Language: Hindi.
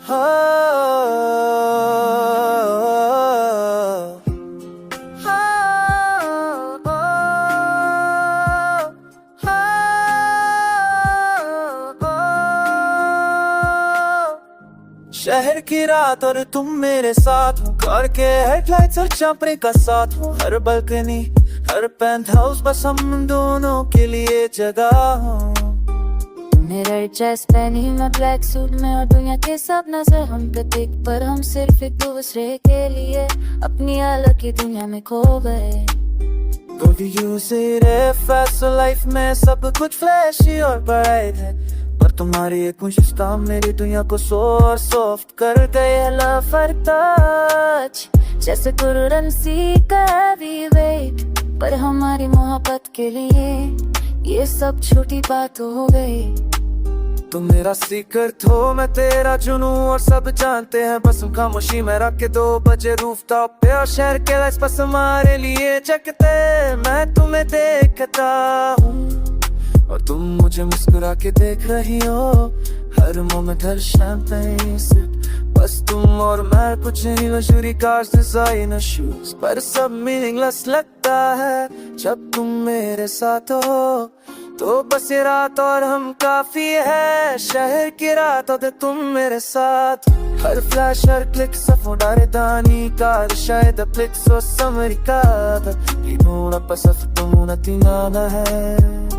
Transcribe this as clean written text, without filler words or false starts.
शहर की रात और तुम मेरे साथ हो, कार के हेडलाइट्स और चापरे का साथ हो, हर बालकनी हर पेंट हाउस बस हम दोनों के लिए जगह हो। तुमने रेड ड्रेस पहनी, मैं ब्लैक सूट में, और दुनिया के सब नजर हम पे टिक, पर हम सिर्फ एक दूसरे के लिए अपनी अलग की दुनिया में खो गए। Could you see it fast life में सब कुछ फ्लैशी और ब्राइट है, पर तुम्हारी एक मुश्किल मेरी दुनिया को और सॉफ्ट कर गए। लव फॉर टच जैसे कुरंसी का भी वेट, पर हमारी मोहब्बत के लिए ये सब छोटी बात हो गई। तुम मेरा सीक्रेट हो, मैं तेरा जुनू, और सब जानते हैं बस खामोशी में रख के 2 बजे रूफटॉप पे, और शहर के लाइट्स बस हमारे लिए जगते। मैं तुम्हें देखता हूँ और तुम मुझे मुस्कुरा के देख रही हो, हर मोमेंट हर शैंपेन सिप, बस तुम और मैं, कुछ नहीं लग्जरी कार्स डिजाइनर शूज, पर सब मीनिंगलेस लगता है जब तुम मेरे साथ हो। तो बस ये रात और हम काफी है, शहर की रात और तुम मेरे साथ, हर फ्लैश हर क्लिक सफोडारे दानी कार शायद फ्लिक्स और समरिका, ई नूना पसफ तुम नतीना है।